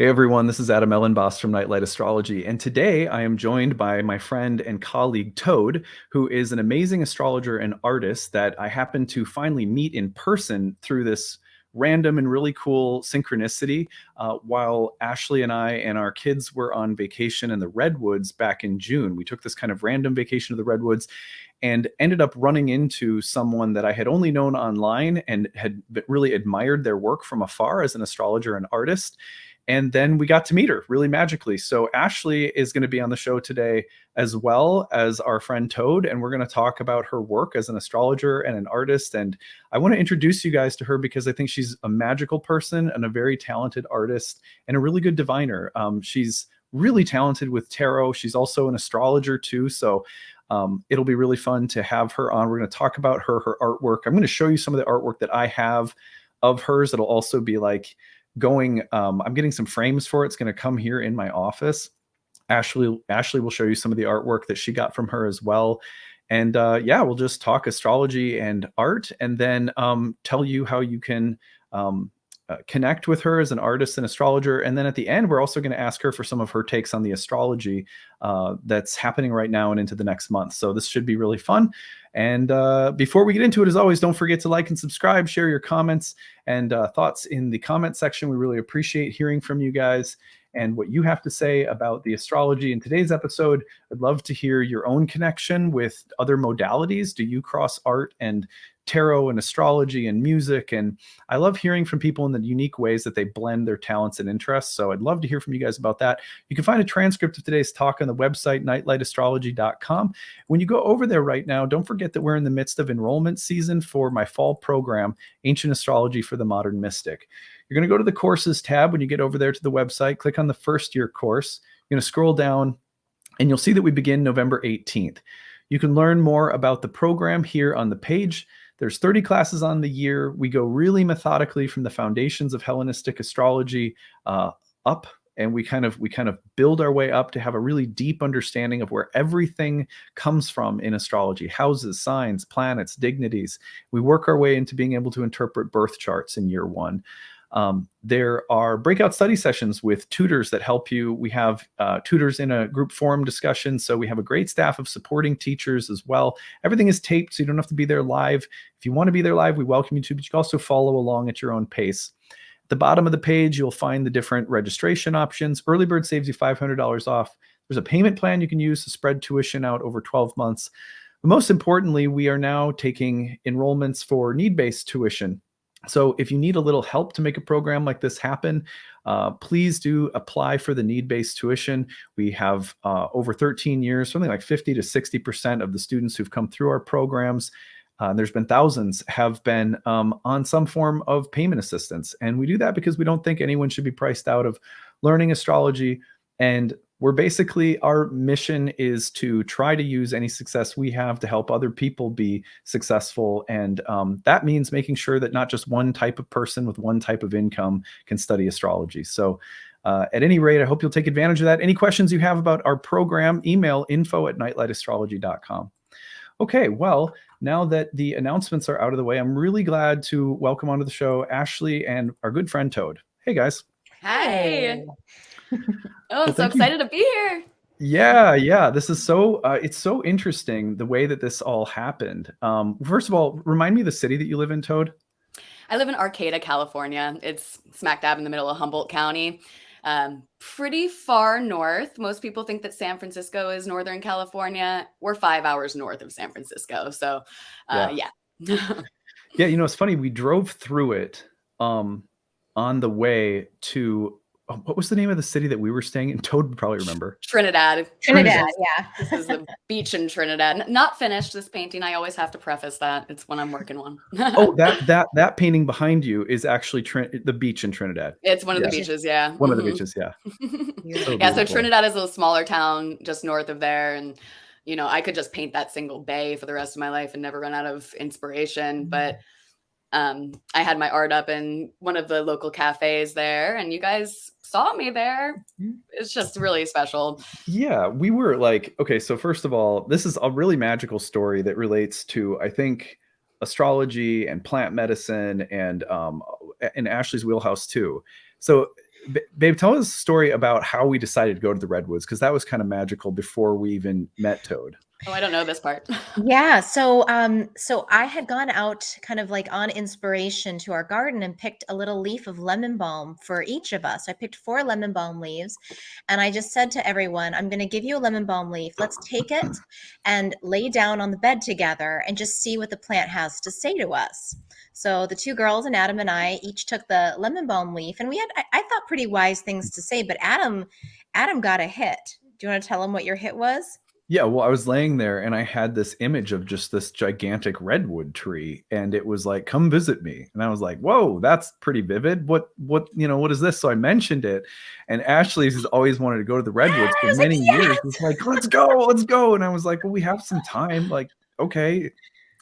Hey everyone, this is Adam Elenbaas from Nightlight Astrology, and today I am joined by my friend and colleague Toad, who is an amazing astrologer and artist that I happened to finally meet in person through this random and really cool synchronicity while Ashley and I and our kids were on vacation in the Redwoods back in June. We took this kind of random vacation to the Redwoods and ended up running into someone that I had only known online and had really admired their work from afar as an astrologer and artist. And then we got to meet her really magically. So Ashley is going to be on the show today, as well as our friend Toad, and we're going to talk about her work as an astrologer and an artist. And I want to introduce you guys to her because I think she's a magical person and a very talented artist and a really good diviner. She's really talented with tarot. She's also an astrologer too. So it'll be really fun to have her on. We're going to talk about her artwork. I'm going to show you some of the artwork that I have of hers. It'll also be like going, I'm getting some frames for it. It's going to come here in my office. Ashley will show you some of the artwork that she got from her as well. And yeah, we'll just talk astrology and art, and then tell you how you can connect with her as an artist and astrologer. And then at the end, we're also going to ask her for some of her takes on the astrology that's happening right now and into the next month. So this should be really fun. And before we get into it, as always, don't forget to like and subscribe, share your comments and thoughts in the comment section. We really appreciate hearing from you guys and what you have to say about the astrology. In today's episode, I'd love to hear your own connection with other modalities. Do you cross art and tarot and astrology and music? And I love hearing from people in the unique ways that they blend their talents and interests. So I'd love to hear from you guys about that. You can find a transcript of today's talk on the website, nightlightastrology.com. When you go over there right now, don't forget that we're in the midst of enrollment season for my fall program, Ancient Astrology for the Modern Mystic. You're going to go to the courses tab when you get over there to the website, click on the first year course. You're going to scroll down and you'll see that we begin November 18th. You can learn more about the program here on the page. There's 30 classes on the year. We go really methodically from the foundations of Hellenistic astrology up, and we kind of build our way up to have a really deep understanding of where everything comes from in astrology: houses, signs, planets, dignities. We work our way into being able to interpret birth charts in year one. There are breakout study sessions with tutors that help you. We have tutors in a group forum discussion. So we have a great staff of supporting teachers as well. Everything is taped, so you don't have to be there live. If you want to be there live, we welcome you to, but you can also follow along at your own pace. At the bottom of the page, you'll find the different registration options. Early bird saves you $500 off. There's a payment plan you can use to spread tuition out over 12 months. But most importantly, we are now taking enrollments for need-based tuition. So if you need a little help to make a program like this happen, please do apply for the need-based tuition. We have over 13 years, something like 50 to 60% of the students who've come through our programs, there's been thousands, have been on some form of payment assistance. And we do that because we don't think anyone should be priced out of learning astrology. And we're basically, our mission is to try to use any success we have to help other people be successful. And that means making sure that not just one type of person with one type of income can study astrology. So at any rate, I hope you'll take advantage of that. Any questions you have about our program, email info@nightlightastrology.com. Okay, well, now that the announcements are out of the way, I'm really glad to welcome onto the show Ashley and our good friend Toad. Hey, guys. Hi. Oh, I'm so excited to be here. Yeah. This is so, it's so interesting the way that this all happened. First of all, remind me of the city that you live in, Toad. I live in Arcata, California. It's smack dab in the middle of Humboldt County. Pretty far north. Most people think that San Francisco is Northern California. We're 5 hours north of San Francisco. So, yeah. Yeah, it's funny. We drove through it on the way to, what was the name of the city that we were staying in? Toad would probably remember. Trinidad, yeah. This is the beach in Trinidad. Not finished, this painting. I always have to preface that. It's one I'm working on. Oh, that painting behind you is actually the beach in Trinidad. It's one of the beaches, yeah. One of the beaches, yeah. So Trinidad is a smaller town just north of there. And, I could just paint that single bay for the rest of my life and never run out of inspiration. But I had my art up in one of the local cafes there, and you guys saw me there. It's just really special. Yeah, we were like, okay, so first of all, this is a really magical story that relates to, I think, astrology and plant medicine and in Ashley's wheelhouse too. So Babe, tell us a story about how we decided to go to the Redwoods, because that was kind of magical before we even met Toad. Oh, I don't know this part. Yeah, so I had gone out kind of like on inspiration to our garden and picked a little leaf of lemon balm for each of us. I picked 4 lemon balm leaves, and I just said to everyone, I'm going to give you a lemon balm leaf. Let's take it and lay down on the bed together and just see what the plant has to say to us. So the 2 girls and Adam and I each took the lemon balm leaf, and we had, I thought, pretty wise things to say, but Adam got a hit. Do you want to tell him what your hit was? Yeah, well, I was laying there and I had this image of just this gigantic redwood tree, and it was like, "Come visit me." And I was like, "Whoa, that's pretty vivid. What is this?" So I mentioned it, and Ashley's always wanted to go to the redwoods for many years. It's like, "Let's go, let's go." And I was like, "Well, we have some time." Like, okay.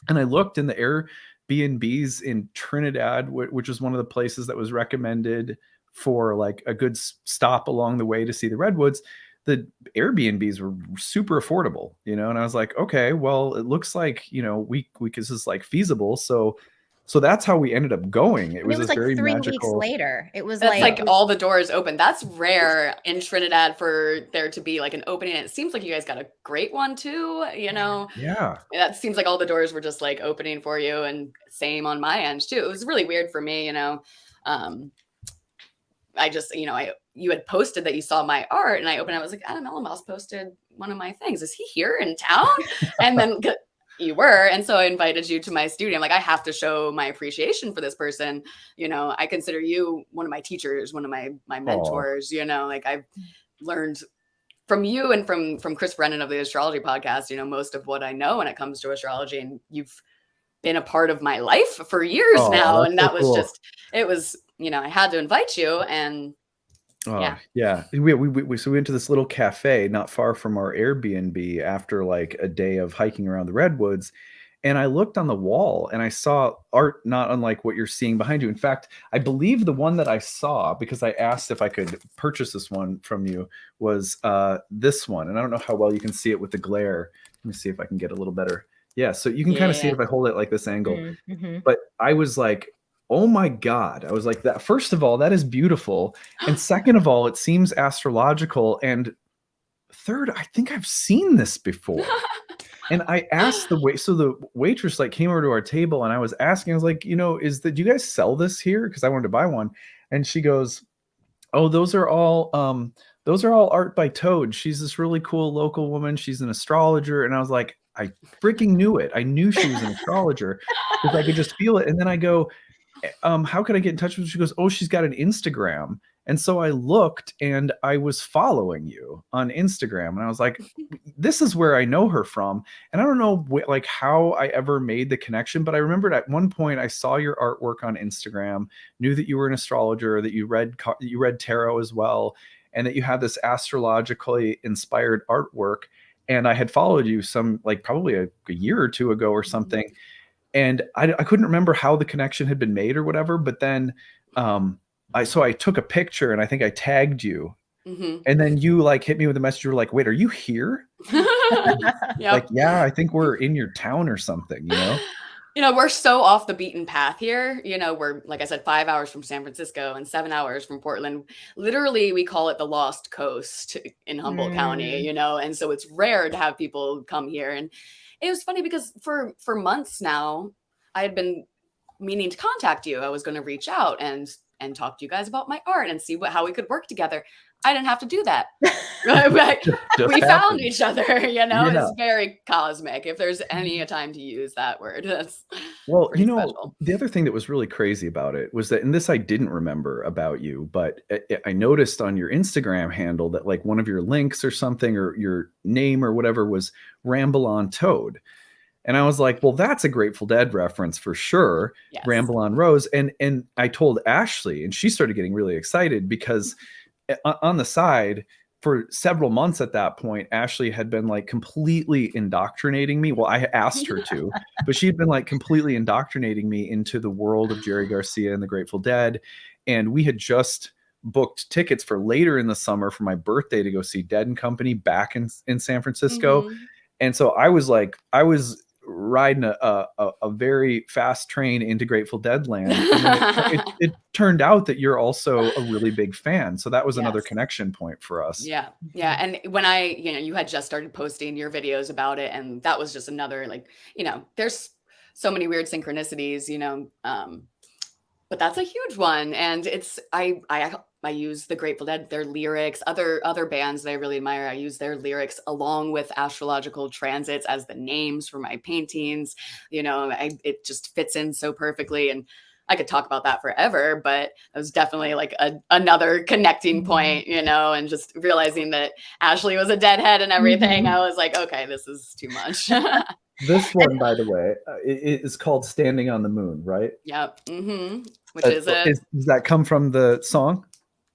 And I looked in the Airbnbs in Trinidad, which was one of the places that was recommended for like a good stop along the way to see the redwoods. The Airbnbs were super affordable, and I was like, okay, well, it looks like, this is like feasible. So that's how we ended up going. It was like very 3 magical. weeks later. It was That's like all the doors open. That's rare in Trinidad for there to be like an opening. And it seems like you guys got a great one too, Yeah. That seems like all the doors were just like opening for you, and same on my end too. It was really weird for me, I just, you had posted that you saw my art, and I opened it. I was like, Adam Elenbaas posted one of my things. Is he here in town? And then you were. And so I invited you to my studio. I'm like, I have to show my appreciation for this person. I consider you one of my teachers, one of my mentors. Like I've learned from you and from Chris Brennan of the Astrology podcast, most of what I know when it comes to astrology. And you've been a part of my life for years now. And that was cool. It was, I had to invite you, and yeah. We went to this little cafe not far from our Airbnb after like a day of hiking around the redwoods. And I looked on the wall and I saw art not unlike what you're seeing behind you. In fact, I believe the one that I saw, because I asked if I could purchase this one from you, was this one. And I don't know how well you can see it with the glare. Let me see if I can get a little better. Yeah, so you can kind of see it if I hold it like this angle. Mm-hmm. But I was like, oh my God. I was like, that. First of all, that is beautiful. And second of all, it seems astrological. And third, I think I've seen this before. And I asked the waitress like came over to our table, and I was asking, I was like, do you guys sell this here? Because I wanted to buy one. And she goes, oh, those are all art by Toad. She's this really cool local woman. She's an astrologer. And I was like, I freaking knew it. I knew she was an astrologer because I could just feel it. And then I go, how could I get in touch with her? She goes, oh, she's got an Instagram. And so I looked, and I was following you on Instagram, and I was like, this is where I know her from. And I don't know like how I ever made the connection, but I remembered at one point I saw your artwork on Instagram, knew that you were an astrologer, that you read tarot as well, and that you had this astrologically inspired artwork. And I had followed you some like probably a year or two ago or something. And I couldn't remember how the connection had been made or whatever. But then I took a picture, and I think I tagged you. Mm-hmm. And then you like hit me with a message. You were like, wait, are you here? Yep. Like, yeah, I think we're in your town or something, We're so off the beaten path here. We're, like I said, 5 hours from San Francisco and 7 hours from Portland. Literally, we call it the Lost Coast in Humboldt County, and so it's rare to have people come here. And it was funny because for months now, I had been meaning to contact you. I was going to reach out and talk to you guys about my art and see how we could work together. I didn't have to do that. We found each other, It's very cosmic. If there's any time to use that word, that's special. The other thing that was really crazy about it was that, and this I didn't remember about you, but I noticed on your Instagram handle that like one of your links or something, or your name or whatever, was Ramble on Toad. And I was like, well, that's a Grateful Dead reference for sure. Yes. Ramble on Rose. And I told Ashley, and she started getting really excited because on the side for several months at that point, Ashley had been like completely indoctrinating me. Well, I asked her to, but she had been like completely indoctrinating me into the world of Jerry Garcia and the Grateful Dead. And we had just booked tickets for later in the summer for my birthday to go see Dead and Company back in San Francisco. Mm-hmm. And so I was riding a very fast train into Grateful Dead land. And then it turned out that you're also a really big fan. So that was another connection point for us. Yeah. Yeah. And when you had just started posting your videos about it, and that was just another, like, there's so many weird synchronicities, but that's a huge one. And it's, I use the Grateful Dead, their lyrics, other bands that I really admire. I use their lyrics along with astrological transits as the names for my paintings. It just fits in so perfectly. And I could talk about that forever, but it was definitely like another connecting point, and just realizing that Ashley was a deadhead and everything. I was like, okay, this is too much. This one, by the way, it is called Standing on the Moon, right? Yep. Which does that come from the song?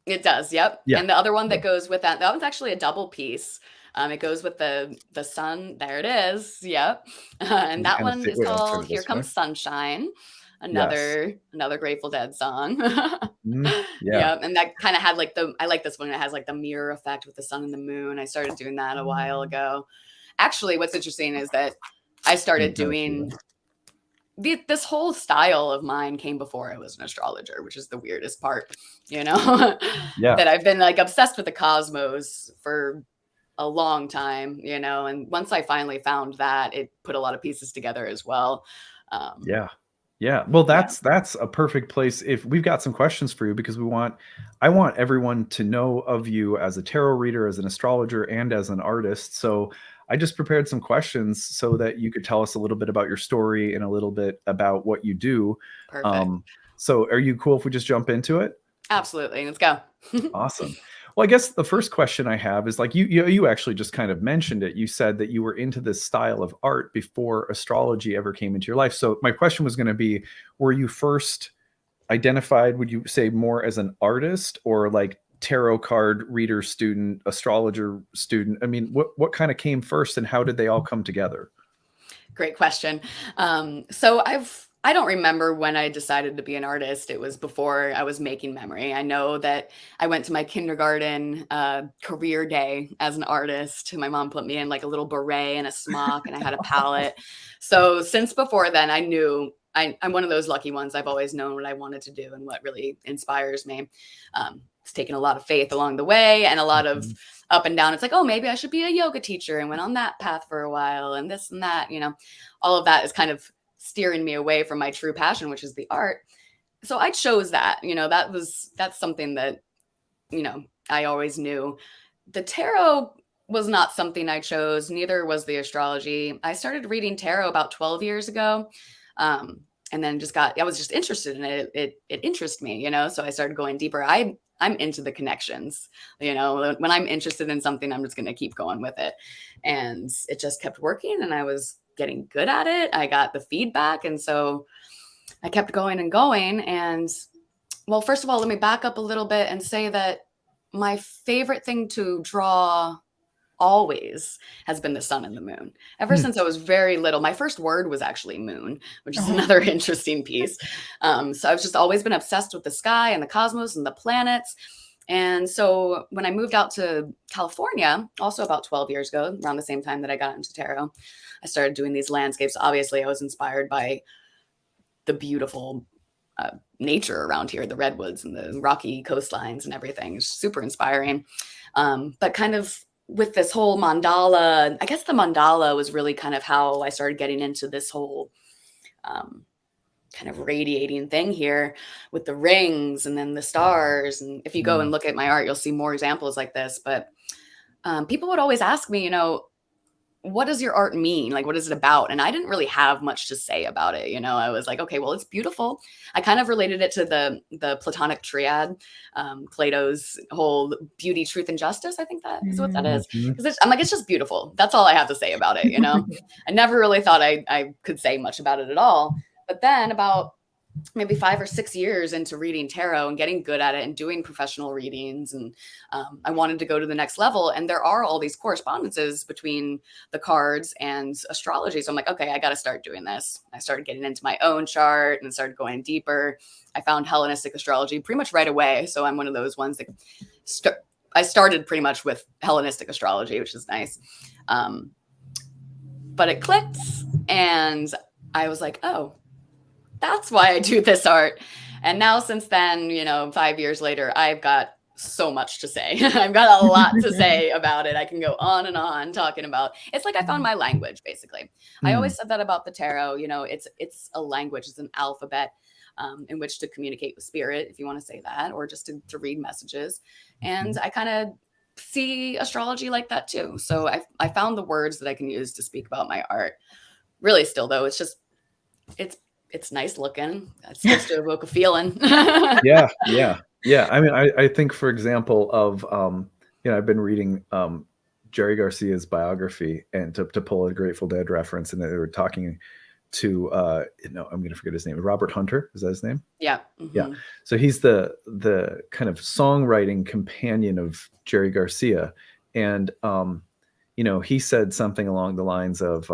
It does. Yep. Yeah. And the other one that goes with that one's actually a double piece. It goes with the sun. There it is. Yep. And that one is called Here Comes Sunshine. Another Grateful Dead song. Yeah. And that kind of had I like this one. It has like the mirror effect with the sun and the moon. I started doing that a while ago. Actually, what's interesting is that I started doing this whole style of mine came before I was an astrologer, which is the weirdest part, that I've been like obsessed with the cosmos for a long time, and once I finally found that, it put a lot of pieces together as well. Yeah. Well, that's a perfect place. If we've got some questions for you, because I want everyone to know of you as a tarot reader, as an astrologer, and as an artist. So I just prepared some questions so that you could tell us a little bit about your story and a little bit about what you do. Perfect. So are you cool if we just jump into it? Absolutely. Let's go. Awesome. Well, I guess the first question I have is like you actually just kind of mentioned it. You said that you were into this style of art before astrology ever came into your life. So my question was going to be, were you first identified, would you say, more as an artist or like tarot card reader student, astrologer student? I mean, what kind of came first and how did they all come together? Great question. So I don't remember when I decided to be an artist. It was before I was making memory. I know that I went to my kindergarten career day as an artist. My mom put me in like a little beret and a smock, and I had a palette. So since before then, I knew I'm one of those lucky ones. I've always known what I wanted to do and what really inspires me. It's taken a lot of faith along the way and a lot of up and down. It's like, oh, maybe I should be a yoga teacher, and went on that path for a while, and this and that, all of that is kind of steering me away from my true passion, which is the art. So I chose that, that's something that, I always knew. The tarot was not something I chose. Neither was the astrology. I started reading tarot about 12 years ago. And then I was just interested in it. It interested me, so I started going deeper. I'm into the connections, when I'm interested in something, I'm just going to keep going with it. And it just kept working, and I was getting good at it. I got the feedback. And so I kept going and going. And well, first of all, let me back up a little bit and say that my favorite thing to draw always has been the sun and the moon. Ever since I was very little, my first word was actually moon, which is another interesting piece. So I've just always been obsessed with the sky and the cosmos and the planets. And so when I moved out to California, also about 12 years ago, around the same time that I got into tarot, I started doing these landscapes. Obviously, I was inspired by the beautiful nature around here, the Redwoods and the rocky coastlines and everything. It's super inspiring. But kind of with this whole mandala, I guess the mandala was really kind of how I started getting into this whole kind of radiating thing here with the rings and then the stars. And if you go and look at my art, you'll see more examples like this. But people would always ask me, what does your art mean? Like, what is it about? And I didn't really have much to say about it. I was like, okay, well, it's beautiful. I kind of related it to the Platonic triad, Plato's whole beauty, truth, and justice. I think that is what that is. Because I'm like, it's just beautiful. That's all I have to say about it. I never really thought I could say much about it at all. But then about maybe 5 or 6 years into reading tarot and getting good at it and doing professional readings, and I wanted to go to the next level. And there are all these correspondences between the cards and astrology. So I'm like, okay, I got to start doing this. I started getting into my own chart and started going deeper. I found Hellenistic astrology pretty much right away. So I'm one of those ones that I started pretty much with Hellenistic astrology, which is nice. but it clicked. And I was like, oh, that's why I do this art. And now since then, 5 years later, I've got so much to say. I've got a lot to say about it. I can go on and on talking about, it's like I found my language, basically. I always said that about the tarot. It's a language, it's an alphabet in which to communicate with spirit, if you want to say that, or just to read messages. And I kind of see astrology like that too. So I found the words that I can use to speak about my art. Really still though, it's nice looking. It's supposed to evoke a feeling. Yeah. I mean, I think, for example, of I've been reading Jerry Garcia's biography, and to pull a Grateful Dead reference, and they were talking to I'm going to forget his name. Robert Hunter, is that his name? Yeah. Yeah. So he's the kind of songwriting companion of Jerry Garcia, and he said something along the lines of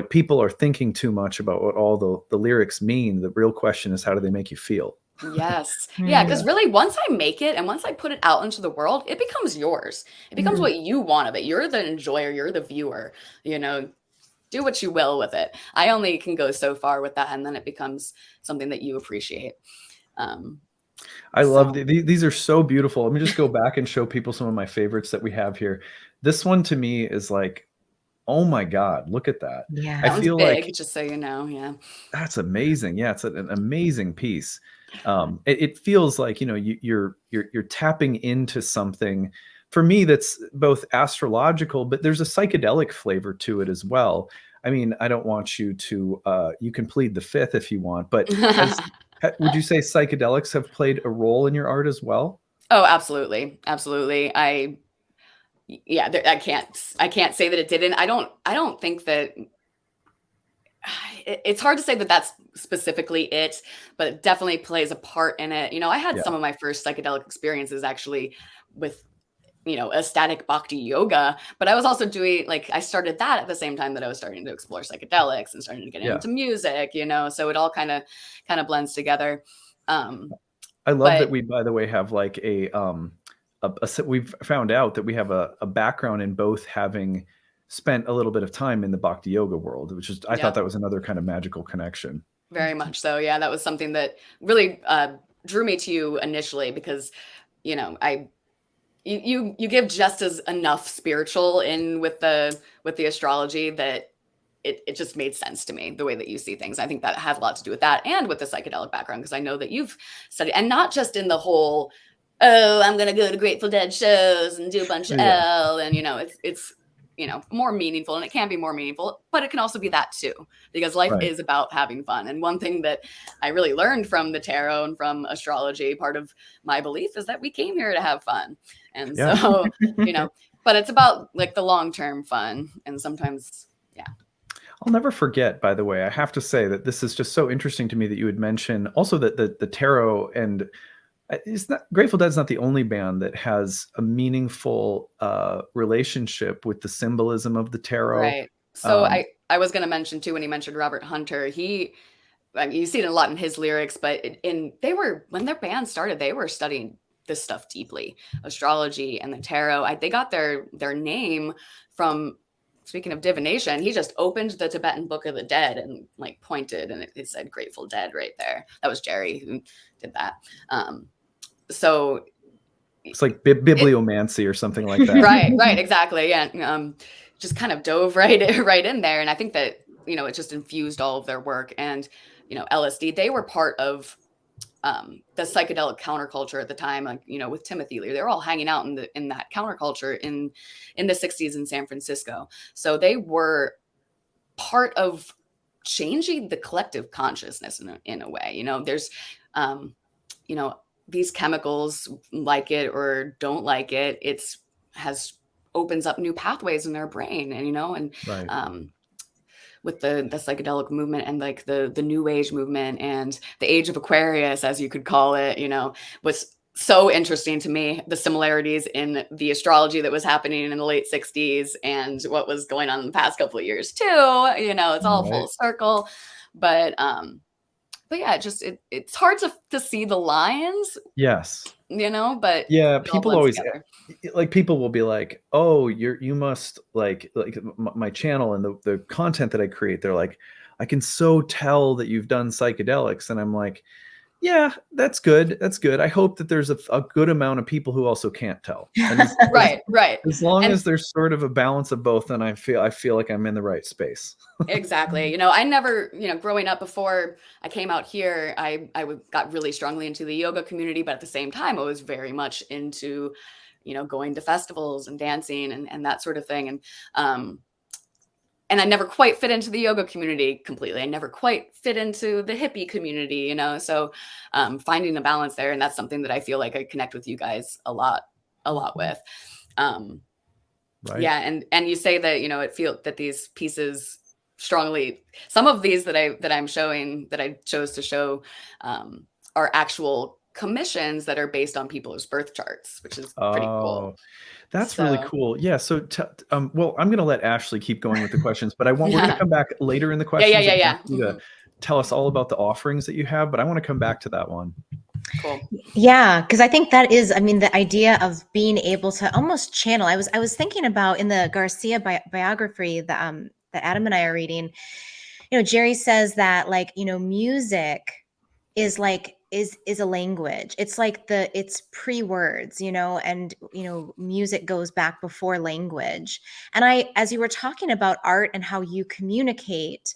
people are thinking too much about what all the lyrics mean. The real question is, how do they make you feel? Yes. Yeah. Because really, once I make it and once I put it out into the world, it becomes yours. It becomes what you want of it. You're the enjoyer. You're the viewer. Do what you will with it. I only can go so far with that, and then it becomes something that you appreciate. I love these are so beautiful. Let me just go back and show people some of my favorites that we have here. This one to me is like, oh my God, look at that. Yeah. I feel big, like, just so you know. Yeah. That's amazing. Yeah. It's an amazing piece. It feels like, you're tapping into something, for me, that's both astrological, but there's a psychedelic flavor to it as well. I mean, I don't want you to, you can plead the fifth if you want, but would you say psychedelics have played a role in your art as well? Oh, absolutely. Absolutely. I can't say that it didn't. I don't think that it's hard to say that that's specifically it, but it definitely plays a part in it. I had some of my first psychedelic experiences actually with, ecstatic bhakti yoga, but I was also doing, I started that at the same time that I was starting to explore psychedelics and starting to get into music, so it all kind of blends together. I love that we, by the way, have like we've found out that we have a background in both having spent a little bit of time in the bhakti yoga world, which is, I thought that was another kind of magical connection. Very much so. Yeah. That was something that really drew me to you initially, because, you give just as enough spiritual in with the astrology that it just made sense to me, the way that you see things. I think that has a lot to do with that, and with the psychedelic background, because I know that you've studied, and not just in the whole, I'm going to go to Grateful Dead shows and do a bunch of L, and, it's more meaningful, and it can be more meaningful, but it can also be that too, because life is about having fun. And one thing that I really learned from the tarot and from astrology, part of my belief, is that we came here to have fun. And so, but it's about like the long-term fun. And sometimes, I'll never forget, by the way, I have to say that this is just so interesting to me that you would mention also that the tarot, and it's not, Grateful Dead's not the only band that has a meaningful relationship with the symbolism of the tarot. Right. So I was going to mention too, when he mentioned Robert Hunter, you see it a lot in his lyrics, but when their band started, they were studying this stuff deeply, astrology and the tarot. They got their name from, speaking of divination, he just opened the Tibetan Book of the Dead and pointed, and it said Grateful Dead right there. That was Jerry who did that. So it's like bibliomancy or something like that. Right, exactly. Yeah. Just kind of dove right in there. And I think that, it just infused all of their work. And, LSD, they were part of the psychedelic counterculture at the time, with Timothy Leary. They were all hanging out in that counterculture in the 60s in San Francisco. So they were part of changing the collective consciousness in a way. There's, these chemicals, like it or don't like it, opens up new pathways in their brain, and with the psychedelic movement and the new age movement and the age of Aquarius, as you could call it, was so interesting to me, the similarities in the astrology that was happening in the late 60s and what was going on in the past couple of years too. It's all full circle, but yeah, it's hard to see the lines. Yes. but Yeah, we all people blend always together. like people will be like, "Oh, you must like my channel and the content that I create." They're like, "I can so tell that you've done psychedelics." And I'm like, "Yeah, that's good. That's good. I hope that there's a good amount of people who also can't tell." And Right. as long And as there's sort of a balance of both, then I feel like I'm in the right space. exactly. I never, growing up before I came out here, I got really strongly into the yoga community, but at the same time, I was very much into, going to festivals and dancing and that sort of thing. And I never quite fit into the yoga community completely. I never quite fit into the hippie community, so finding a balance there. And that's something that I feel like I connect with you guys a lot with. Right. Yeah. And you say that, it feels that these pieces strongly, some of these that I'm showing, that I chose to show, are actual commissions that are based on people's birth charts, which is pretty cool. That's really So cool. Yeah. So, well, I'm going to let Ashley keep going with the questions, but we're going to yeah. come back later in the Yeah. questions and ask you Mhm. to tell us all about the offerings that you have. But I want to come back to that one. Cool. Yeah, because I think that is, I mean, the idea of being able to almost channel. I was thinking about in the Garcia biography that Adam and I are reading. Jerry says that like music is like is a language. It's like it's pre-words, and music goes back before language. And as you were talking about art and how you communicate,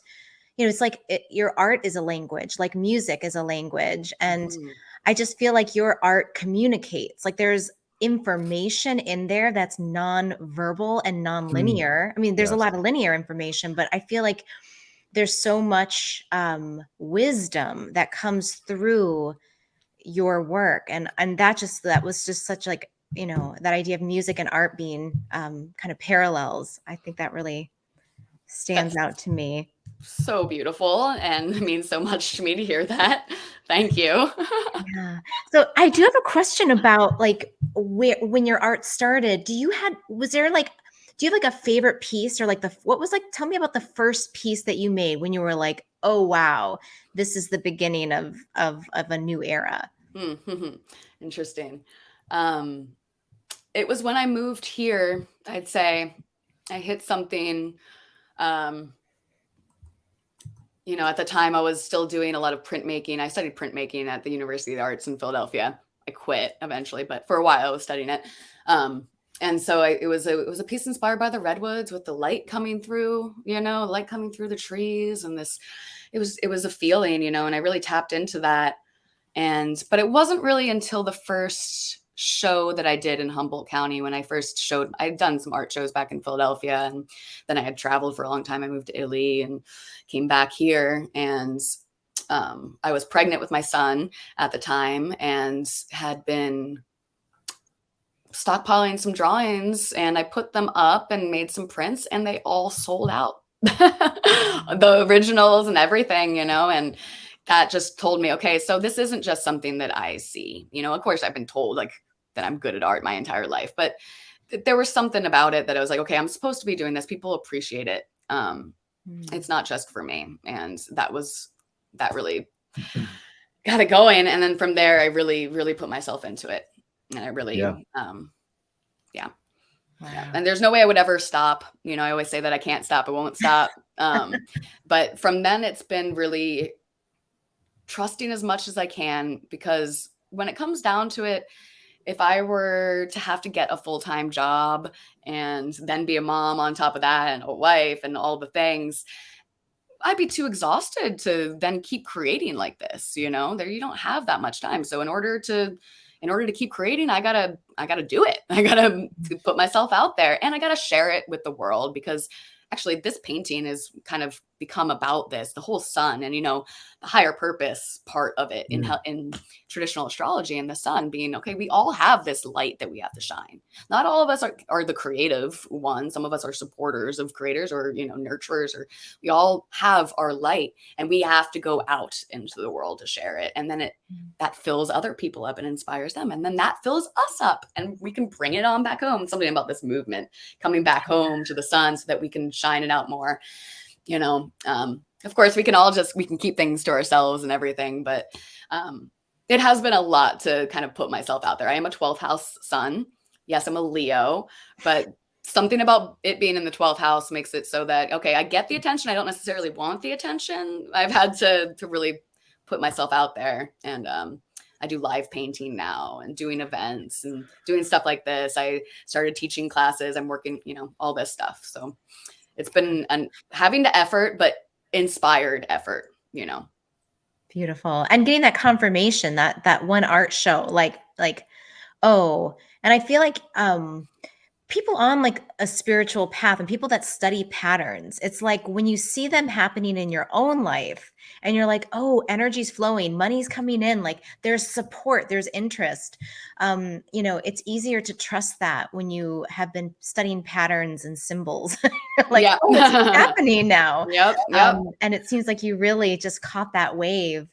it's like your art is a language, like music is a language. And Mhm. I just feel like your art communicates. Like there's information in there that's non-verbal and non-linear. I mean, there's a Yes. lot of linear information, but I feel like there's so much wisdom that comes through your work. And that was just such like, that idea of music and art being kind of parallels. I think that really stands That's out to me. so beautiful and means so much to me to hear that. Thank you. Yeah. So I do have a question about like when your art started, do you have like a favorite piece, or like what was like, tell me about the first piece that you made when you were like, oh wow, this is the beginning of a new era. Interesting. It was when I moved here, I'd say I hit something, at the time I was still doing a lot of printmaking. I studied printmaking at the University of the Arts in Philadelphia. I quit eventually, but for a while I was studying it. And so it was a piece inspired by the Redwoods with the light coming through, light coming through the trees, and it was a feeling, and I really tapped into that. But it wasn't really until the first show that I did in Humboldt County when I first showed. I'd done some art shows back in Philadelphia, and then I had traveled for a long time. I moved to Italy and came back here, and I was pregnant with my son at the time and had been stockpiling some drawings, and I put them up and made some prints, and they all sold out. The originals and everything, and that just told me, okay, so this isn't just something that I see. Of course I've been told like that I'm good at art my entire life, but there was something about it that I was like, okay, I'm supposed to be doing this. People appreciate it. It's not just for me. And that really got it going. And then from there, I really, really put myself into it. And I really, Yeah. Yeah. Wow. Yeah. And there's no way I would ever stop. I always say that I can't stop. I won't stop. But from then it's been really trusting as much as I can, because when it comes down to it, if I were to have to get a full-time job and then be a mom on top of that and a wife and all the things, I'd be too exhausted to then keep creating like this. There, you don't have that much time. So in order to keep creating, I gotta do it. I gotta put myself out there, and I gotta share it with the world, because actually this painting is kind of become about this, the whole sun, and the higher purpose part of it in traditional astrology, and the sun being, okay, we all have this light that we have to shine. Not all of us are the creative ones. Some of us are supporters of creators, or nurturers, or we all have our light, and we have to go out into the world to share it. And then that fills other people up and inspires them, and then that fills us up, and we can bring it on back home. Something about this movement coming back home to the sun so that we can shine it out more. Of course we can keep things to ourselves and everything, but It has been a lot to kind of put myself out there. I am a 12th house sun. Yes, I'm a Leo, but something about it being in the 12th house makes it so that, okay, I get the attention. I don't necessarily want the attention. I've had to really put myself out there. And I do live painting now and doing events and doing stuff like this. I started teaching classes. I'm working, all this stuff. So it's been having the effort, but inspired effort, Beautiful. And getting that confirmation, that one art show, like, oh, and I feel like people on like a spiritual path and people that study patterns, it's like when you see them happening in your own life and you're like, oh, energy's flowing, money's coming in, like there's support, there's interest. It's easier to trust that when you have been studying patterns and symbols. Like, yeah. oh, it's happening now. Yep. And it seems like you really just caught that wave.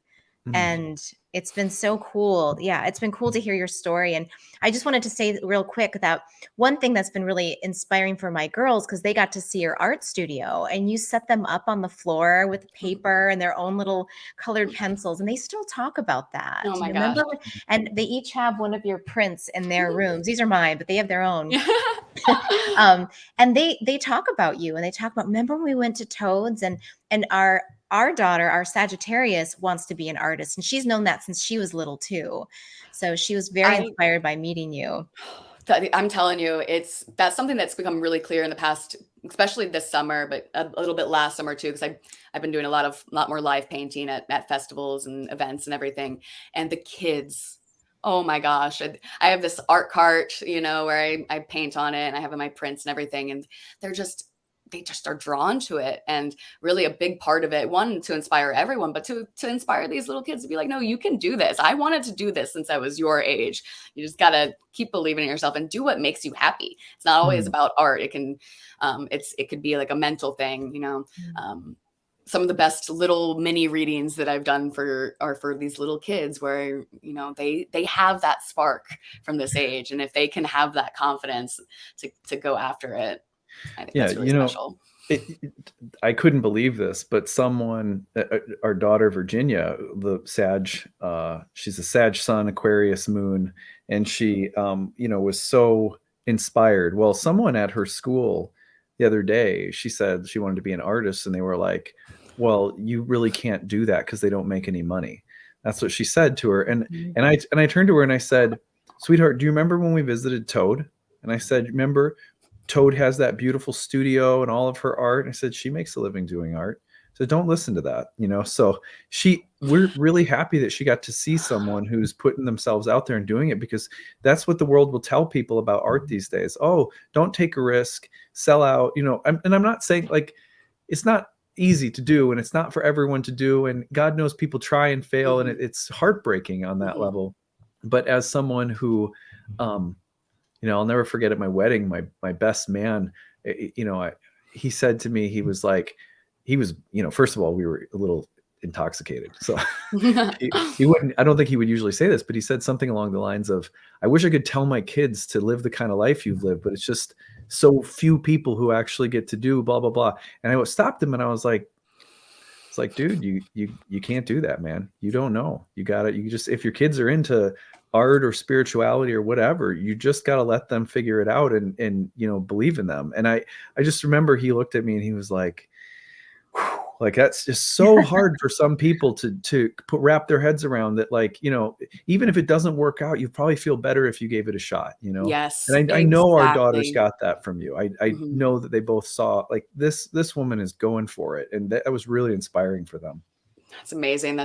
And it's been so cool. Yeah, it's been cool to hear your story. And I just wanted to say real quick that one thing that's been really inspiring for my girls, because they got to see your art studio and you set them up on the floor with paper and their own little colored pencils. And they still talk about that. Oh my gosh. gosh. And they each have one of your prints in their rooms. These are mine, but they have their own. And they talk about you and they talk about, remember when we went to Toads and our daughter, our Sagittarius, wants to be an artist, and she's known that since she was little too. So she was very inspired by meeting you. I'm telling you, that's something that's become really clear in the past, especially this summer, but a little bit last summer too, because I've been doing a lot more live painting at festivals and events and everything. And the kids, oh my gosh, I have this art cart, where I paint on it and I have my prints and everything, and they just are drawn to it. And really a big part of it, one, to inspire everyone, but to inspire these little kids to be like, no, you can do this. I wanted to do this since I was your age. You just got to keep believing in yourself and do what makes you happy. It's not always about art. It can, it could be like a mental thing, some of the best little mini readings that I've done are for these little kids where, they have that spark from this age. And if they can have that confidence to go after it, I think that's really special. I couldn't believe this, but someone, our daughter Virginia, the Sag, she's a Sag Sun, Aquarius Moon, and she, was so inspired. Well, someone at her school the other day, she said she wanted to be an artist, and they were like, "Well, you really can't do that because they don't make any money." That's what she said to her, and I turned to her and I said, "Sweetheart, do you remember when we visited Toad?" And I said, "Remember, Toad has that beautiful studio and all of her art." And I said, she makes a living doing art. So don't listen to that, So we're really happy that she got to see someone who's putting themselves out there and doing it, because that's what the world will tell people about art these days. Oh, don't take a risk, sell out, and I'm not saying like, it's not easy to do and it's not for everyone to do. And God knows people try and fail and it's heartbreaking on that level. But as someone who, I'll never forget at my wedding, my best man, he said to me, he was, first of all, we were a little intoxicated. So he wouldn't, I don't think he would usually say this, but he said something along the lines of, I wish I could tell my kids to live the kind of life you've lived, but it's just so few people who actually get to do blah, blah, blah. And I stopped him and I was like, it's like, dude, you can't do that, man. You don't know. You just, if your kids are into art or spirituality or whatever, you just got to let them figure it out and believe in them. And I just remember he looked at me and he was like, whew, like, that's just so hard for some people to wrap their heads around that, like, even if it doesn't work out, you probably feel better if you gave it a shot, Yes. And I know our daughters got that from you. I know that they both saw, like, this woman is going for it. And that was really inspiring for them. That's amazing.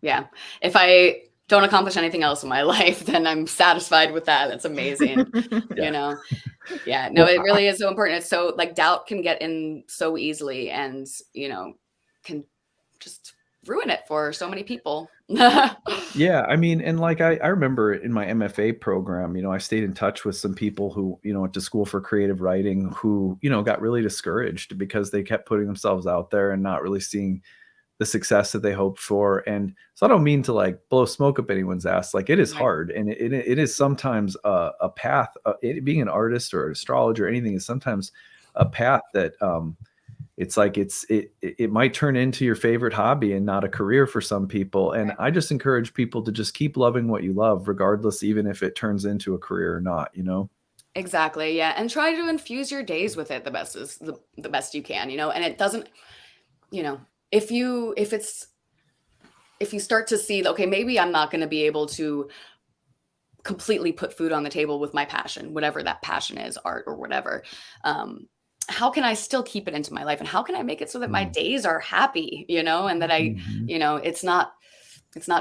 Yeah. If I don't accomplish anything else in my life, then I'm satisfied with that. That's amazing. Yeah, no, it really is so important. It's so, like, doubt can get in so easily and, can just ruin it for so many people. Yeah. I mean, and like, I remember in my MFA program, I stayed in touch with some people who, went to school for creative writing who, got really discouraged because they kept putting themselves out there and not really seeing the success that they hoped for. And so I don't mean to like blow smoke up anyone's ass. Like, it is hard. And it is sometimes a path, being an artist or an astrologer or anything is sometimes a path that, it's like it might turn into your favorite hobby and not a career for some people. And I just encourage people to just keep loving what you love, regardless, even if it turns into a career or not, you know? Exactly. Yeah. And try to infuse your days with it the best is the best you can, you know, and it doesn't, you know, if you start to see, okay, maybe I'm not going to be able to completely put food on the table with my passion, whatever that passion is, art or whatever. How can I still keep it into my life, and how can I make it so that my days are happy, you know, and that I, you know, it's not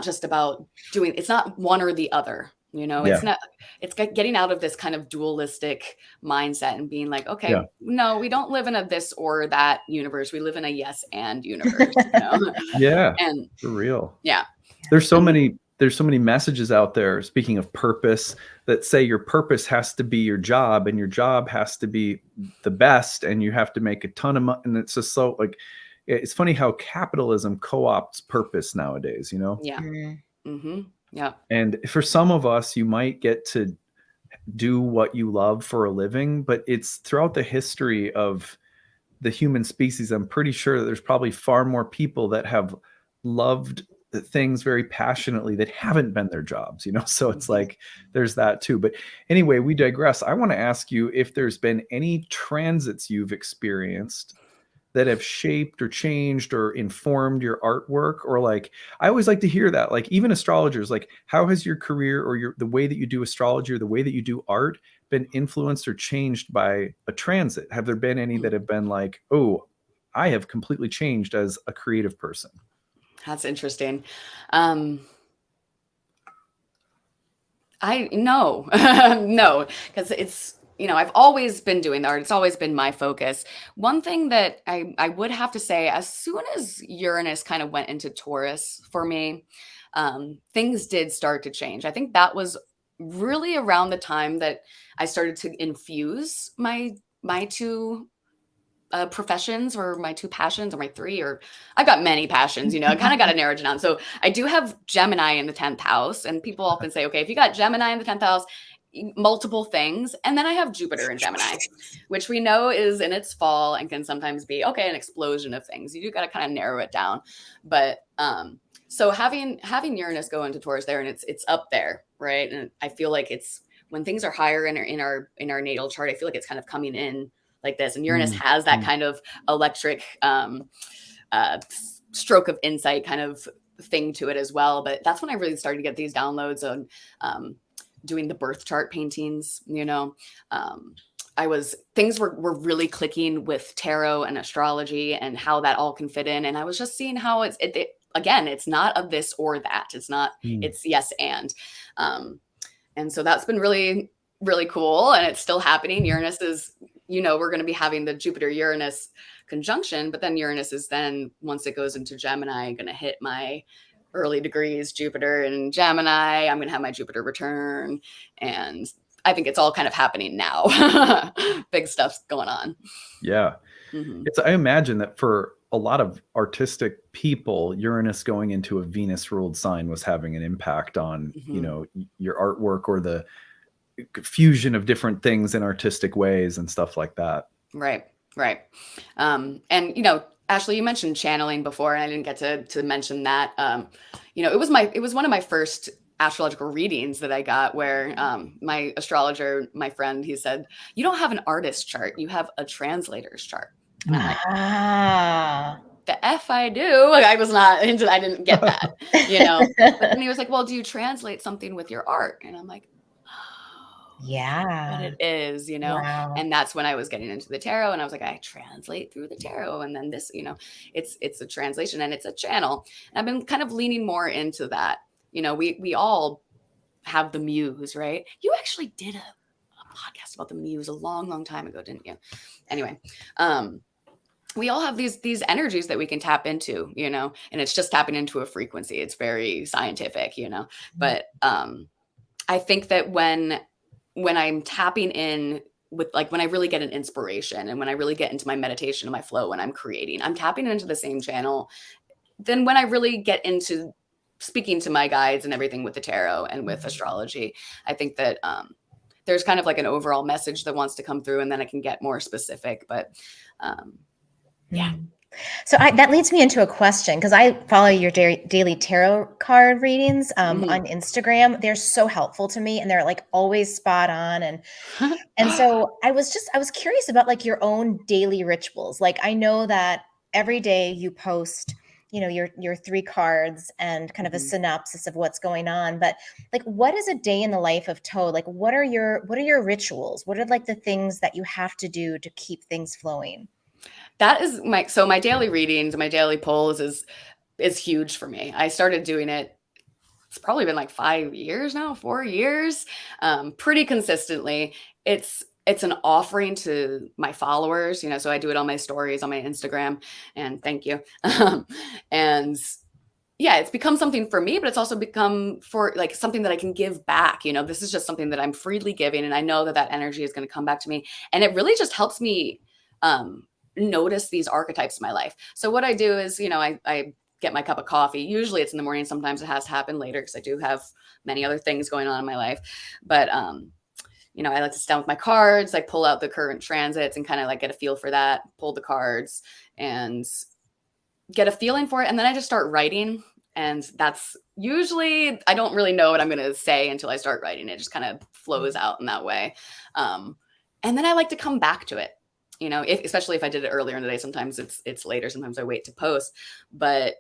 just about doing, it's not one or the other, you know, it's not, it's getting out of this kind of dualistic mindset and being like, okay, no, we don't live in a this or that universe. We live in a yes and universe, you know? Yeah, And for real. yeah. There's so many messages out there, speaking of purpose, that say your purpose has to be your job, and your job has to be the best, and you have to make a ton of money. And it's just so like, it's funny how capitalism co-opts purpose nowadays, you know? Yeah. Yeah. And for some of us, you might get to do what you love for a living, but it's throughout the history of the human species, I'm pretty sure that there's probably far more people that have loved things very passionately that haven't been their jobs, you know? So it's like, there's that too. But anyway, we digress. I want to ask you if there's been any transits you've experienced that have shaped or changed or informed your artwork, or like, I always like to hear that, like even astrologers, like how has your career or the way that you do astrology or the way that you do art been influenced or changed by a transit? Have there been any that have been like, oh, I have completely changed as a creative person? That's interesting. No, no, because it's, you know, I've always been doing the art. It's always been my focus. One thing that I would have to say, as soon as Uranus kind of went into Taurus for me, things did start to change. I think that was really around the time that I started to infuse my two professions, or my two passions, or my three, or I've got many passions, you know, I kind of got to narrow it down. So I do have Gemini in the 10th house, and people often say, okay, if you got Gemini in the 10th house, multiple things. And then I have Jupiter in Gemini, which we know is in its fall and can sometimes be, okay, an explosion of things. You do got to kind of narrow it down. But so having Uranus go into Taurus there, and it's up there, right? And I feel like it's, when things are higher in our natal chart, I feel like it's kind of coming in like this. And Uranus has that kind of electric stroke of insight kind of thing to it as well. But that's when I really started to get these downloads on doing the birth chart paintings, you know. Things were really clicking with tarot and astrology and how that all can fit in. And I was just seeing how again, it's not a this or that. It's not, it's yes and. And so that's been really, really cool. And it's still happening. Uranus is, you know, we're going to be having the Jupiter-Uranus conjunction, but then Uranus is then, once it goes into Gemini, going to hit my early degrees Jupiter in Gemini. I'm going to have my Jupiter return. And I think it's all kind of happening now. Big stuff's going on. Yeah. I imagine that for a lot of artistic people, Uranus going into a Venus ruled sign was having an impact on, you know, your artwork, or the fusion of different things in artistic ways and stuff like that. Right. And, you know, Ashley, you mentioned channeling before, and I didn't get to mention that. You know, it was one of my first astrological readings that I got, where my astrologer, my friend, he said, you don't have an artist chart, you have a translator's chart. And I'm like, the F I do. Like, I was not into that. I didn't get that, you know. But then he was like, well, do you translate something with your art? And I'm like, yeah, what it is, you know. Wow. And that's when I was getting into the tarot, and I was like, I translate through the tarot, and then this, you know, it's a translation and it's a channel. And I've been kind of leaning more into that. You know, we all have the muse, right? You actually did a podcast about the muse a long time ago, didn't you? Anyway, we all have these energies that we can tap into, you know, and it's just tapping into a frequency. It's very scientific, you know. But I think that when I'm tapping in with, like, when I really get an inspiration, and when I really get into my meditation and my flow, when I'm creating, I'm tapping into the same channel. Then when I really get into speaking to my guides and everything with the tarot and with astrology, I think that there's kind of like an overall message that wants to come through, and then I can get more specific. But Yeah. So that leads me into a question, because I follow your daily tarot card readings on Instagram. They're so helpful to me, and they're like always spot on. And so I was curious about like your own daily rituals. Like, I know that every day you post, your 3 cards and kind of a synopsis of what's going on. But like, what is a day in the life of Toad? Like, what are your rituals? What are like the things that you have to do to keep things flowing? That is my daily readings, my daily polls is huge for me. I started doing it, it's probably been like 5 years now, 4 years, pretty consistently. It's an offering to my followers, so I do it on my stories on my Instagram, and thank you. And yeah, it's become something for me, but it's also become for like something that I can give back. This is just something that I'm freely giving, and I know that energy is going to come back to me, and it really just helps me notice these archetypes in my life. So what I do is, I get my cup of coffee. Usually it's in the morning. Sometimes it has to happen later because I do have many other things going on in my life. But, I like to sit down with my cards. I pull out the current transits and kind of like get a feel for that, pull the cards and get a feeling for it. And then I just start writing. And that's usually, I don't really know what I'm going to say until I start writing. It just kind of flows out in that way. And then I like to come back to it. Especially if I did it earlier in the day. Sometimes it's later. Sometimes I wait to post. But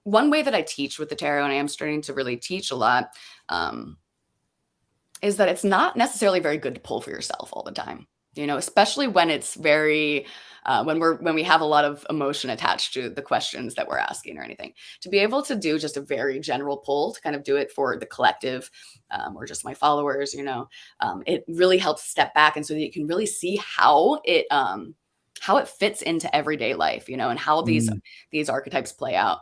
one way that I teach with the tarot, and I am starting to really teach a lot, is that it's not necessarily very good to pull for yourself all the time. Especially when it's very when we have a lot of emotion attached to the questions that we're asking or anything. To be able to do just a very general pull, to kind of do it for the collective or just my followers, it really helps step back, and so that you can really see how it fits into everyday life, and how these archetypes play out.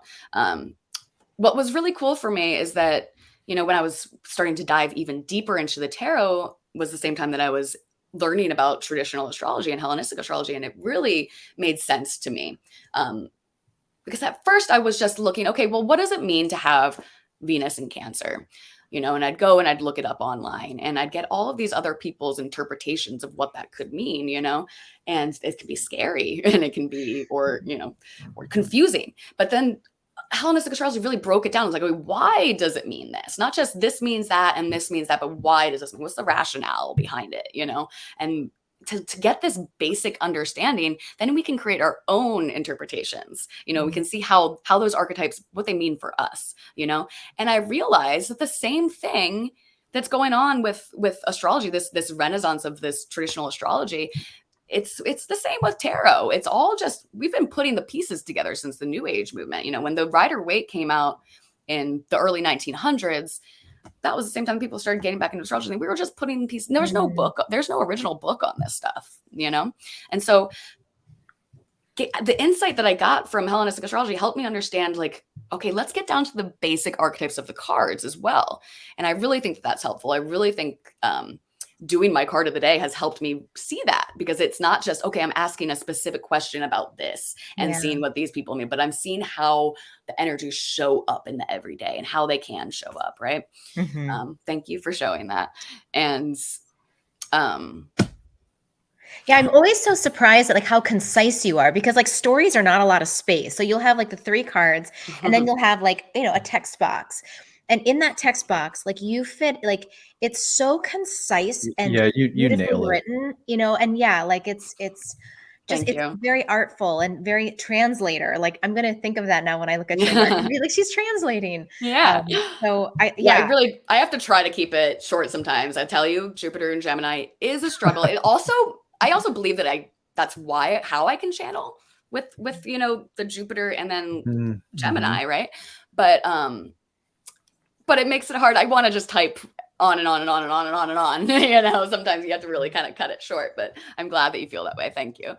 What was really cool for me is that, when I was starting to dive even deeper into the tarot was the same time that I was learning about traditional astrology and Hellenistic astrology. And it really made sense to me. Because at first I was just looking, okay, well, what does it mean to have Venus in Cancer? And I'd go and I'd look it up online, and I'd get all of these other people's interpretations of what that could mean, and it can be scary and it can be, or confusing. But then Hellenistic astrology really broke it down. It's like, why does it mean this? Not just this means that and this means that, but why does this mean? What's the rationale behind it? And to get this basic understanding, then we can create our own interpretations. We can see how those archetypes, what they mean for us, and I realized that the same thing that's going on with astrology, this renaissance of this traditional astrology, it's the same with tarot. It's all just, we've been putting the pieces together since the New Age movement. When the Rider-Waite came out in the early 1900s, that was the same time people started getting back into astrology. We were just putting pieces. There was no book. There's no original book on this stuff, And so the insight that I got from Hellenistic astrology helped me understand, like, okay, let's get down to the basic archetypes of the cards as well. And I really think that that's helpful. I really think doing my card of the day has helped me see that, because it's not just, okay, I'm asking a specific question about this and seeing what these people mean, but I'm seeing how the energies show up in the everyday and how they can show up. Right. Thank you for showing that. And yeah, I'm always so surprised at like how concise you are, because like stories are not a lot of space. So you'll have like the 3 cards, and then you'll have like, a text box. And in that text box, like you fit, like it's so concise and you beautifully nail it. written, and like it's just, it's very artful and very translator. Like, I'm gonna think of that now when I look at your work. Be like, she's translating. So I have to try to keep it short sometimes. I tell you, Jupiter and Gemini is a struggle. I also believe that that's how I can channel with the Jupiter and then Gemini, right? But it makes it hard. I want to just type on and on and on and on and on and on. Sometimes you have to really kind of cut it short, but I'm glad that you feel that way. Thank you.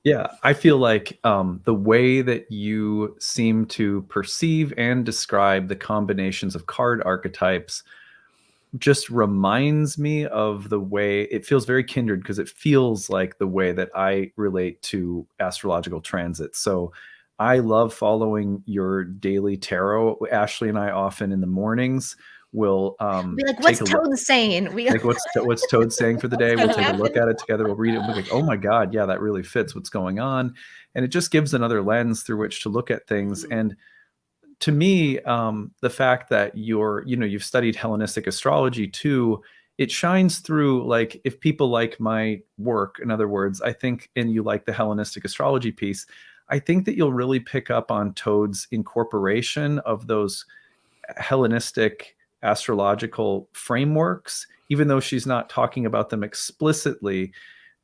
Yeah, I feel like the way that you seem to perceive and describe the combinations of card archetypes just reminds me of the way it feels very kindred, because it feels like the way that I relate to astrological transits. So I love following your daily tarot. Ashley and I often in the mornings We'll Be like, take what's a look. Toad saying? Like what's Toad saying for the day? We'll take a look at it together. We'll read it and be like, oh my God, yeah, that really fits what's going on. And it just gives another lens through which to look at things. And to me, the fact that you've studied Hellenistic astrology too, it shines through. Like, if people like my work, in other words, I think, and you like the Hellenistic astrology piece, I think that you'll really pick up on Toad's incorporation of those Hellenistic astrological frameworks, even though she's not talking about them explicitly.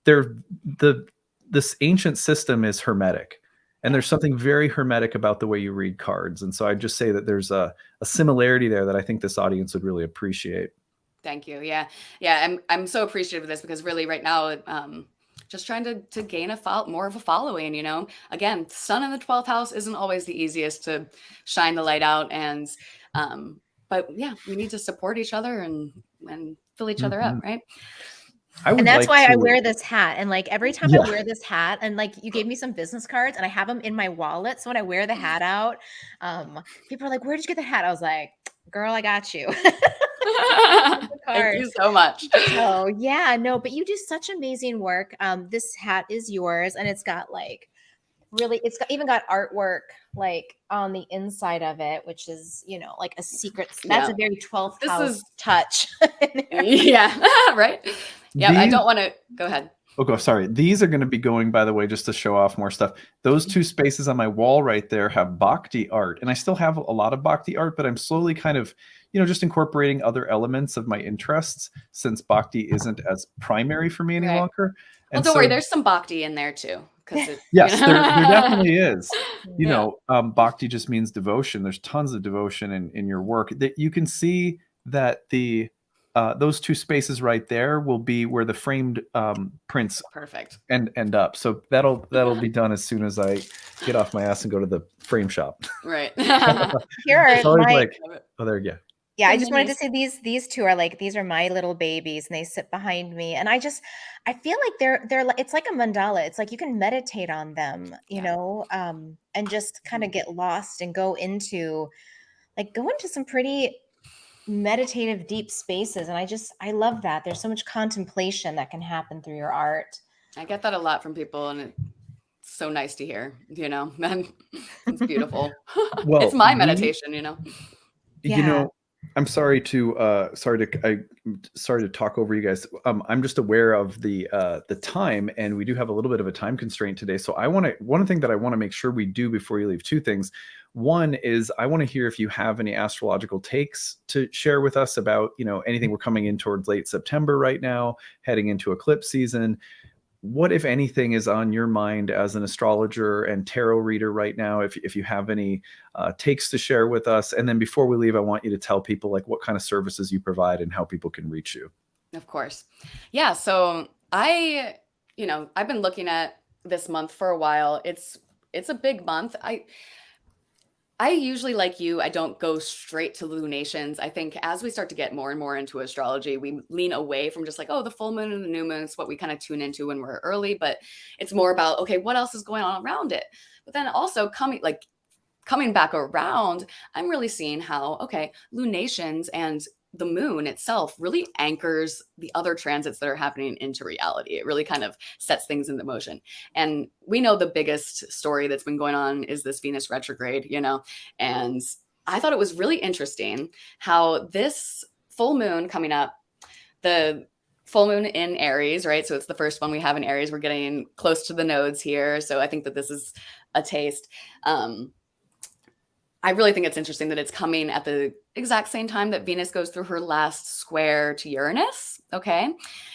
This ancient system is hermetic, and there's something very hermetic about the way you read cards. And so I'd just say that there's a similarity there that I think this audience would really appreciate. Thank you. Yeah. I'm so appreciative of this, because really right now, just trying to gain more of a following, again, sun in the 12th house isn't always the easiest to shine the light out. And, but yeah, we need to support each other and fill each other up. Right. And that's why I wear this hat. And like every time I wear this hat, and like you gave me some business cards and I have them in my wallet. So when I wear the hat out, people are like, where did you get the hat? I was like, girl, I got you. Thank you so much. Oh yeah, no, but you do such amazing work. This hat is yours, and it's got like even got artwork like on the inside of it, which is, like a secret. That's a very 12th house touch. Yeah. Right. Yeah. I don't want to go ahead. Sorry. These are going to be going, by the way, just to show off more stuff. Those two spaces on my wall right there have Bhakti art. And I still have a lot of Bhakti art, but I'm slowly kind of, just incorporating other elements of my interests, since Bhakti isn't as primary for me any longer. Well, don't worry. There's some Bhakti in there too. Yes, there definitely is. Bhakti just means devotion. There's tons of devotion in your work. That you can see that those two spaces right there will be where the framed prints end up. So that'll be done as soon as I get off my ass and go to the frame shop. Right. Here are there you go. Yeah, I just wanted to say these two are like, these are my little babies, and they sit behind me, and I feel like they're it's like a mandala. It's like you can meditate on them, and just kind of get lost and go into some pretty meditative, deep spaces. And I love that. There's so much contemplation that can happen through your art. I get that a lot from people, and it's so nice to hear, and it's beautiful. Well, it's my meditation, I'm sorry to talk over you guys. I'm just aware of the time, and we do have a little bit of a time constraint today. So one thing that I want to make sure we do before you leave, two things. One is I want to hear if you have any astrological takes to share with us about, anything. We're coming in towards late September right now, heading into eclipse season. What, if anything, is on your mind as an astrologer and tarot reader right now? If you have any takes to share with us. And then before we leave, I want you to tell people like what kind of services you provide and how people can reach you. Of course. Yeah. So I've been looking at this month for a while. It's a big month. I usually, like you, I don't go straight to lunations. I think as we start to get more and more into astrology, we lean away from just like, the full moon and the new moon is what we kind of tune into when we're early, but it's more about, okay, what else is going on around it? But then also coming back around, I'm really seeing how, lunations and the moon itself really anchors the other transits that are happening into reality. It really kind of sets things into motion. And we know the biggest story that's been going on is this Venus retrograde, and I thought it was really interesting how this full moon coming up, the full moon in Aries, right? So it's the first one we have in Aries. We're getting close to the nodes here. So I think that this is a taste. I really think it's interesting that it's coming at the exact same time that Venus goes through her last square to Uranus. Okay.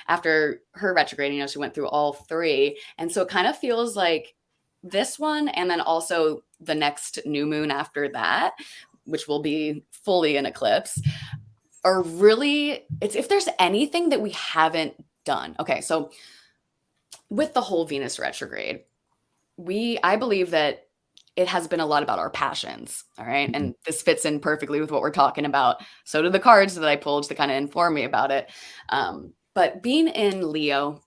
After her retrograde, she went through all three. And so it kind of feels like this one, and then also the next new moon after that, which will be fully an eclipse, are really, it's if there's anything that we haven't done. Okay. So with the whole Venus retrograde, I believe that it has been a lot about our passions. All right. Mm-hmm. And this fits in perfectly with what we're talking about. So do the cards that I pulled to kind of inform me about it. But being in Leo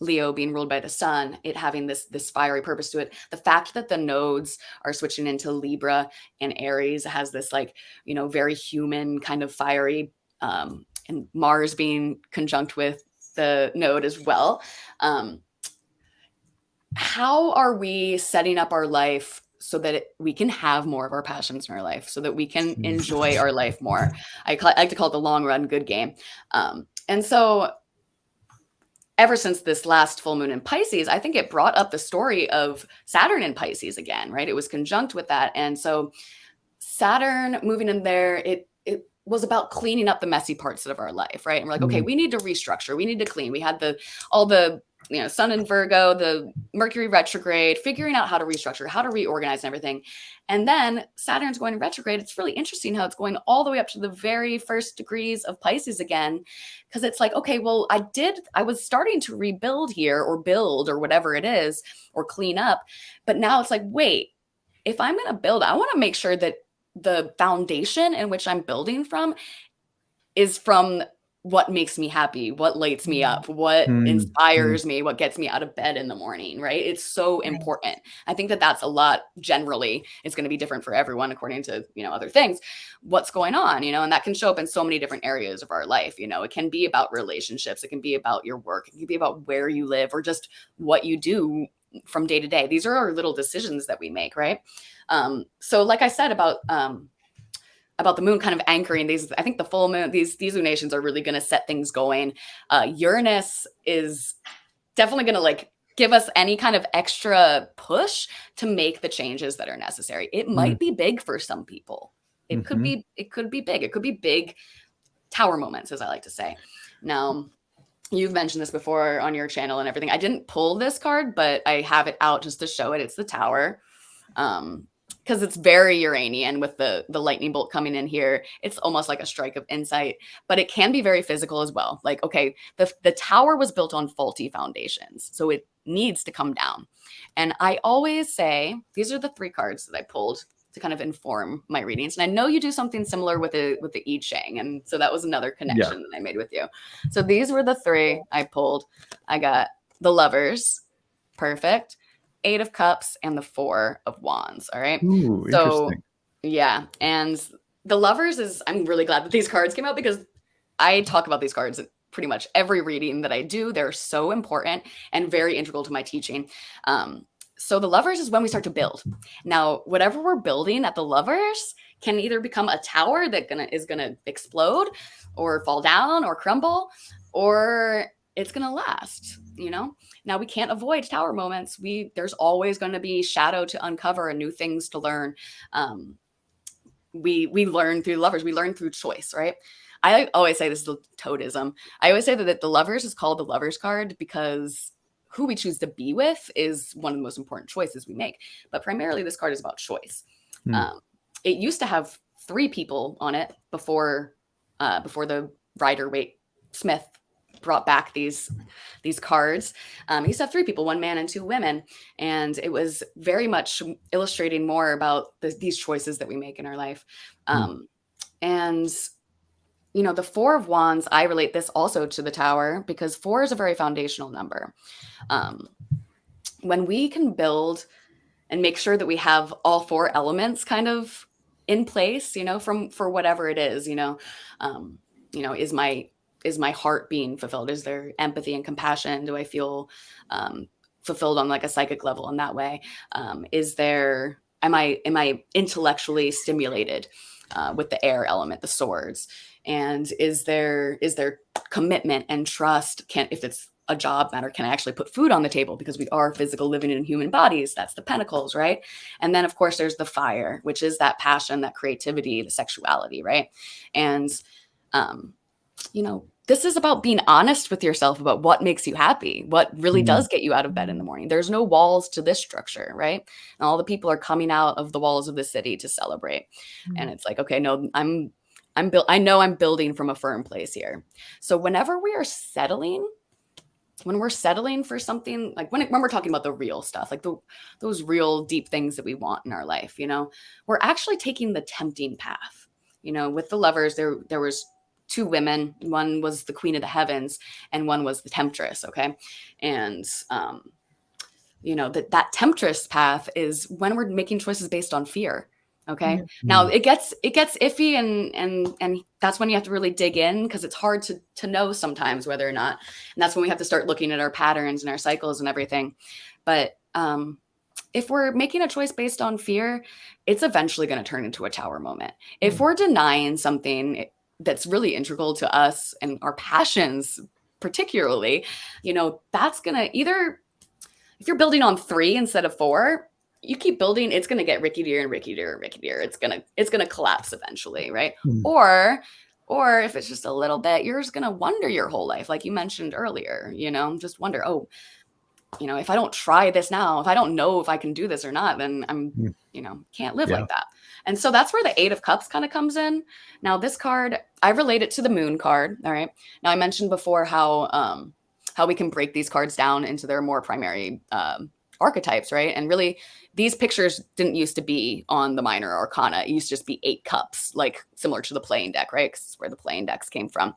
Leo being ruled by the sun, it having this fiery purpose to it. The fact that the nodes are switching into Libra and Aries has this like, very human kind of fiery, and Mars being conjunct with the node as well. How are we setting up our life so that we can have more of our passions in our life, so that we can enjoy our life more? I like to call it the long run good game. And so ever since this last full moon in Pisces, I think it brought up the story of Saturn in Pisces again, right? It was conjunct with that. And so Saturn moving in there, it was about cleaning up the messy parts of our life, right? And we're like, okay, we need to restructure. We need to clean. We had all the Sun in Virgo, the Mercury retrograde, figuring out how to restructure, how to reorganize and everything. And then Saturn's going retrograde. It's really interesting how it's going all the way up to the very first degrees of Pisces again. Because it's like, okay, well, I was starting to rebuild here, or build, or whatever it is, or clean up. But now it's like, wait, if I'm going to build, I want to make sure that the foundation in which I'm building from is from what makes me happy, what lights me up, what inspires me, what gets me out of bed in the morning, right? It's so important. I think that that's a lot. Generally, it's going to be different for everyone according to, other things, what's going on, and that can show up in so many different areas of our life. It can be about relationships. It can be about your work. It can be about where you live, or just what you do from day to day. These are our little decisions that we make, right? So like I said about the moon kind of anchoring these, I think the full moon, these lunations are really going to set things going. Uranus is definitely going to like give us any kind of extra push to make the changes that are necessary. It might be big for some people. It could be big. It could be big tower moments, as I like to say. Now, you've mentioned this before on your channel and everything. I didn't pull this card, but I have it out just to show it. It's the Tower. Because it's very Uranian with the lightning bolt coming in here. It's almost like a strike of insight, but it can be very physical as well. Like, okay, the tower was built on faulty foundations, so it needs to come down. And I always say, these are the 3 cards that I pulled to kind of inform my readings. And I know you do something similar with the I Ching. And so that was another connection that I made with you. So these were the 3 I pulled. I got the Lovers. Perfect. 8 of Cups and the 4 of Wands. All right. Ooh, so interesting. Yeah. And the Lovers I'm really glad that these cards came out, because I talk about these cards in pretty much every reading that I do. They're so important and very integral to my teaching. So the Lovers is when we start to build. Now, whatever we're building at the Lovers can either become a tower that is gonna explode or fall down or crumble, or it's gonna last, Now, we can't avoid tower moments. There's always going to be shadow to uncover and new things to learn. We learn through Lovers. We learn through choice, right? I always say, this is the toadism. I always say that the Lovers is called the Lovers card because who we choose to be with is one of the most important choices we make. But primarily, this card is about choice. It used to have 3 people on it before the Rider-Waite Smith brought back these cards. He used to have 3 people, 1 man and 2 women. And it was very much illustrating more about these choices that we make in our life. And, the 4 of Wands, I relate this also to the Tower, because 4 is a very foundational number. When we can build and make sure that we have all 4 elements kind of in place, for whatever it is, is my heart being fulfilled? Is there empathy and compassion? Do I feel fulfilled on like a psychic level in that way? Am I intellectually stimulated with the air element, the swords? And is there commitment and trust? If it's a job matter, can I actually put food on the table? Because we are physical living in human bodies. That's the Pentacles, right? And then of course there's the Fire, which is that passion, that creativity, the sexuality, right? And this is about being honest with yourself about what makes you happy, what really does get you out of bed in the morning. There's no walls to this structure, right? And all the people are coming out of the walls of the city to celebrate. And it's like, okay, no, I know I'm building from a firm place here. So whenever we are settling, when we're settling for something, like when we're talking about the real stuff, like those real deep things that we want in our life, we're actually taking the tempting path. With the Lovers, there was two women. One was the queen of the heavens and one was the temptress. Okay. And, that temptress path is when we're making choices based on fear. Okay. Mm-hmm. Now it gets iffy and that's when you have to really dig in, because it's hard to know sometimes whether or not, and that's when we have to start looking at our patterns and our cycles and everything. But, if we're making a choice based on fear, it's eventually going to turn into a tower moment. If we're denying something that's really integral to us and our passions, particularly, that's going to either, if you're building on 3 instead of 4, you keep building, it's going to get rickier and rickier and rickier. It's going to collapse eventually. Right. Or if it's just a little bit, you're just going to wonder your whole life. Like you mentioned earlier, just wonder, if I don't try this now, if I don't know if I can do this or not, then I'm, can't live like that. And so that's where the 8 of Cups kind of comes in. Now this card, I relate it to the Moon card. All right. Now I mentioned before how we can break these cards down into their more primary archetypes, right? And really, these pictures didn't used to be on the minor arcana. It used to just be 8 cups, like similar to the playing deck, right? Because it's where the playing decks came from.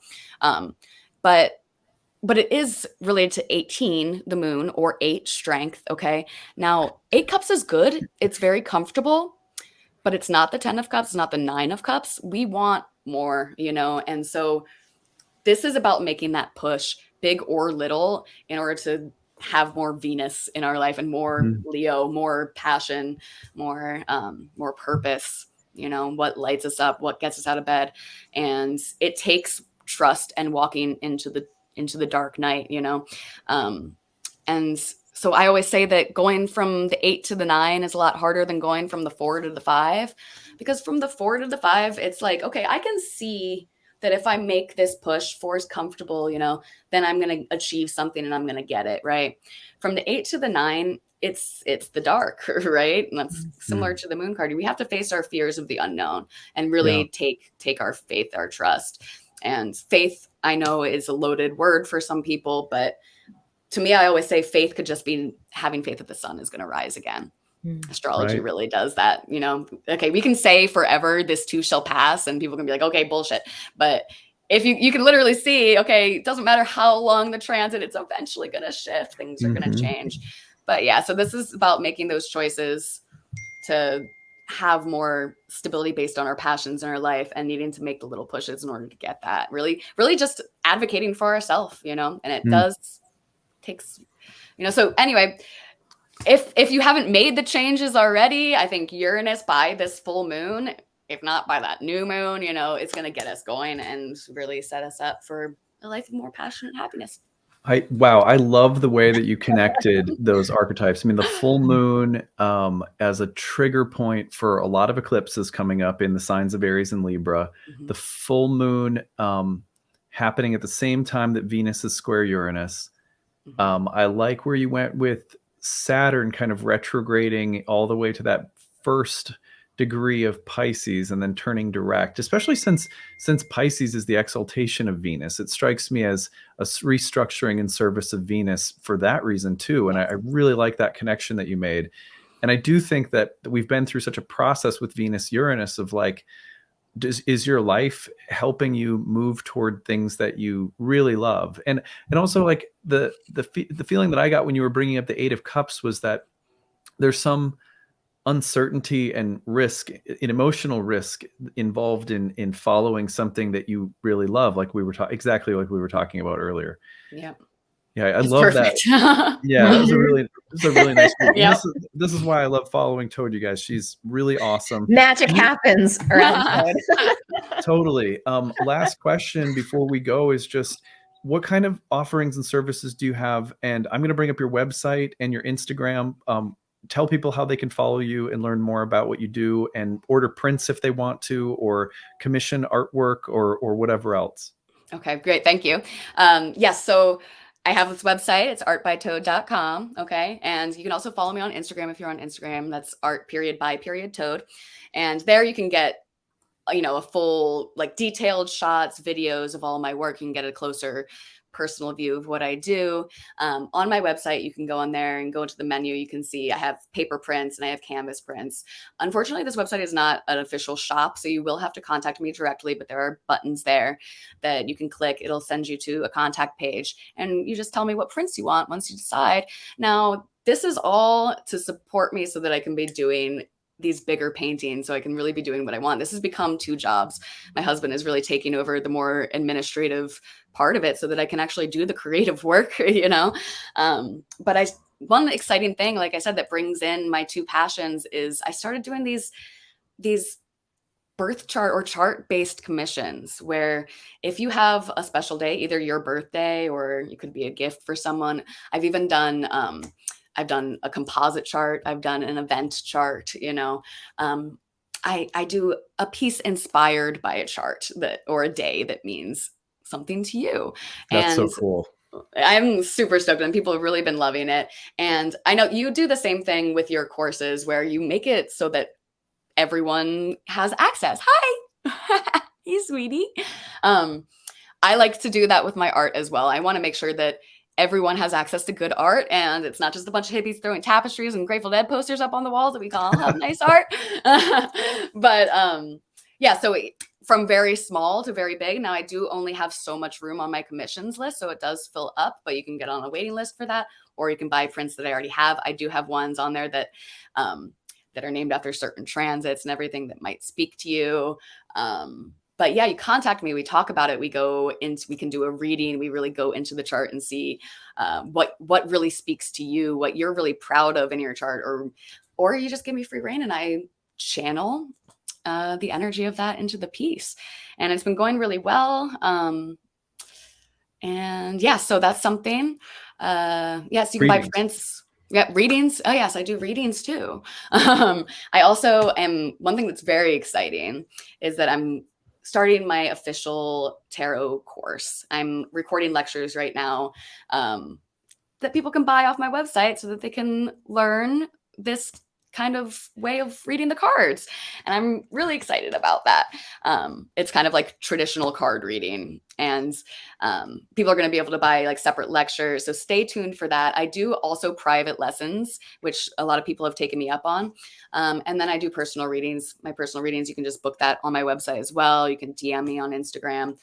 But it is related to 18, the moon, or 8, strength, okay? Now, 8 cups is good. It's very comfortable, but it's not the 10 of cups, not the 9 of cups. We want more, And so this is about making that push, big or little, in order to have more Venus in our life and more Leo, more passion, more purpose, what lights us up, what gets us out of bed. And it takes trust and walking into the dark night, and so I always say that going from the 8 to the 9 is a lot harder than going from the 4 to the 5, because from the 4 to the 5, it's like, okay, I can see that if I make this push, 4 is comfortable, then I'm going to achieve something and I'm going to get it. Right. From the 8 to the 9, it's the dark, right? And that's similar to the Moon card. We have to face our fears of the unknown and really take our faith, our trust. And faith, I know, is a loaded word for some people, but to me, I always say faith could just be having faith that the sun is going to rise again. Astrology really does that. Okay, we can say forever, this too shall pass, and people can be like, okay, bullshit. But if you can literally see, okay, it doesn't matter how long the transit, it's eventually going to shift. Things are going to change. But yeah, so this is about making those choices to have more stability based on our passions in our life and needing to make the little pushes in order to get that. Really, really just advocating for ourselves, and it takes, so anyway, if you haven't made the changes already, I think Uranus by this full moon, if not by that new moon, it's going to get us going and really set us up for a life of more passion and happiness. I love the way that you connected those archetypes. I mean, the full moon as a trigger point for a lot of eclipses coming up in the signs of Aries and Libra. The full moon happening at the same time that Venus is square Uranus. I like where you went with Saturn kind of retrograding all the way to that first degree of Pisces and then turning direct, especially since Pisces is the exaltation of Venus. It strikes me as a restructuring in service of Venus for that reason too. And I really like that connection that you made. And I do think that we've been through such a process with Venus Uranus of like, is your life helping you move toward things that you really love? And also like the feeling that I got when you were bringing up the 8 of Cups was that there's some uncertainty and risk, an emotional risk involved in following something that you really love, like we were exactly like we were talking about earlier. I love perfect. that. That was a really nice movie. This is why I love following Toad, you guys. She's really awesome. Magic happens around Toad. Totally. Last question before we go is just, what kind of offerings and services do you have? And I'm going to bring up your website and your Instagram. Tell people how they can follow you and learn more about what you do and order prints if they want to, or commission artwork or whatever else. Okay, great. Thank you. Yes. So I have this website. It's artbytoad.com. Okay. And you can also follow me on Instagram if you're on Instagram. That's art.by.toad. And there you can get, a full, like, detailed shots, videos of all my work. You can get a closer personal view of what I do. On my website, you can go on there and go into the menu. You can see I have paper prints and I have canvas prints. Unfortunately, this website is not an official shop, so you will have to contact me directly, but there are buttons there that you can click. It'll send you to a contact page, and you just tell me what prints you want once you decide. Now, this is all to support me so that I can be doing these bigger paintings, so I can really be doing what I want. This has become 2 jobs. My husband is really taking over the more administrative part of it so that I can actually do the creative work, you know? But one exciting thing, like I said, that brings in my 2 passions is I started doing these birth chart or chart-based commissions, where if you have a special day, either your birthday or it could be a gift for someone. I've even done, I've done a composite chart. I've done an event chart, you know. I do a piece inspired by a chart or a day that means something to you. That's so cool. I'm super stoked, and people have really been loving it. And I know you do the same thing with your courses, where you make it so that everyone has access. Hi, hey, sweetie. I like to do that with my art as well. I want to make sure that everyone has access to good art, and it's not just a bunch of hippies throwing tapestries and Grateful Dead posters up on the walls that we call have nice art. But yeah, so from very small to very big. Now I do only have so much room on my commissions list, so it does fill up, but you can get on a waiting list for that, or you can buy prints that I already have. I do have ones on there that that are named after certain transits and everything that might speak to you. But yeah, you contact me, we talk about it. We can do a reading. We really go into the chart and see what really speaks to you, what you're really proud of in your chart, or you just give me free reign and I channel the energy of that into the piece. And it's been going really well. And yeah, so that's something. Yes, you can buy prints. Yeah, readings. Oh yes, I do readings too. I also am, one thing that's very exciting is that I'm starting my official tarot course. I'm recording lectures right now that people can buy off my website so that they can learn this kind of way of reading the cards. And I'm really excited about that. It's kind of like traditional card reading, and people are going to be able to buy like separate lectures. So stay tuned for that. I do also private lessons, which a lot of people have taken me up on. And then I do personal readings. My personal readings, you can just book that on my website as well. You can DM me on Instagram.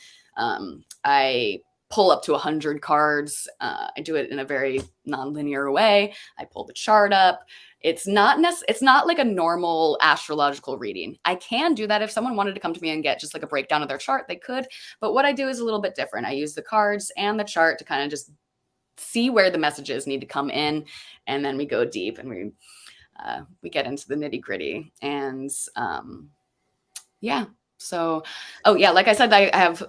I pull up to 100 cards. I do it in a very non-linear way. I pull the chart up. It's not like a normal astrological reading. I can do that if someone wanted to come to me and get just like a breakdown of their chart, they could. But what I do is a little bit different. I use the cards and the chart to kind of just see where the messages need to come in, and then we go deep and we get into the nitty gritty. And yeah, so like I said, I have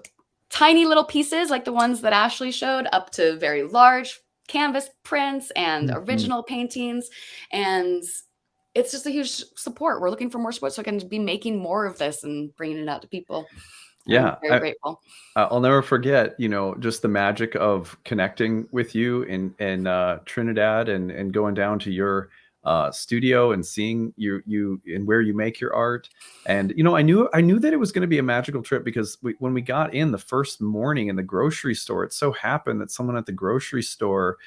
tiny little pieces like the ones that Ashley showed, up to very large canvas prints and original paintings, and it's just a huge support. We're looking for more support so I can be making more of this and bringing it out to people. Yeah, I'm very grateful. I'll never forget, just the magic of connecting with you in Trinidad and going down to your studio and seeing you and where you make your art. And I knew that it was going to be a magical trip, because when we got in the first morning in the grocery store, it so happened that someone at the grocery store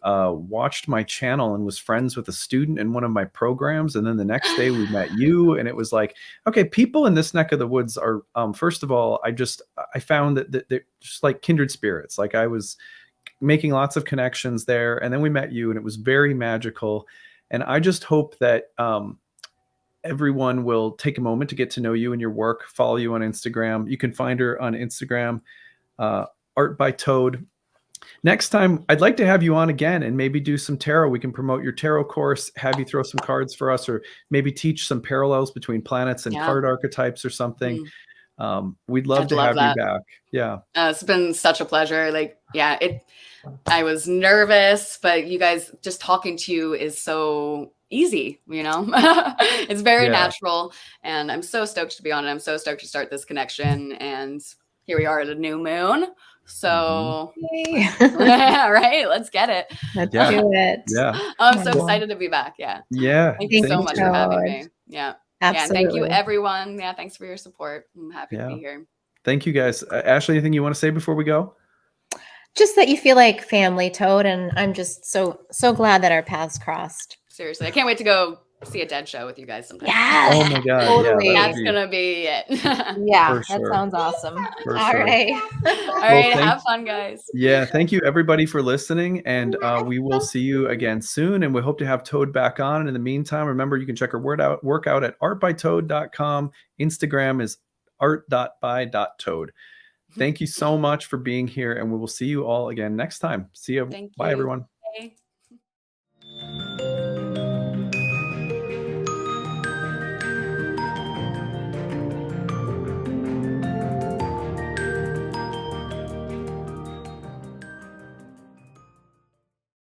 watched my channel and was friends with a student in one of my programs. And then the next day we met you, and it was like, okay, people in this neck of the woods are, first of all, I found that they're just like kindred spirits. Like I was making lots of connections there, and then we met you, and it was very magical. And I just hope that everyone will take a moment to get to know you and your work, follow you on Instagram. You can find her on Instagram, Art by Toad. Next time, I'd like to have you on again and maybe do some tarot. We can promote your tarot course, have you throw some cards for us, or maybe teach some parallels between planets and card archetypes or something. We'd love to have you back. Yeah. It's been such a pleasure. I was nervous, but you guys, just talking to you is so easy, it's very natural, and I'm so stoked to be on it. I'm so stoked to start this connection, and here we are at a new moon. So right, let's get it. Let's do it. Yeah. I'm so excited to be back. Yeah. Thank you so much for having me. Yeah. Absolutely. Yeah, and thank you everyone. Yeah, thanks for your support. I'm happy to be here. Thank you guys. Ashley, anything you want to say before we go? Just that you feel like family, Toad, and I'm just so glad that our paths crossed. Seriously, I can't wait to go see a Dead show with you guys sometime. Yes. Oh my God. Totally. Yeah, That's gonna be it. Yeah, For that sure. sounds awesome. For All sure. right. All right, thank- have fun, guys. Yeah, thank you everybody for listening, and we will see you again soon, and we hope to have Toad back on. And in the meantime, remember, you can check her workout at artbytoad.com. Instagram is art.by.toad. Thank you so much for being here, and we will see you all again next time. See you. Thank Bye, you. everyone.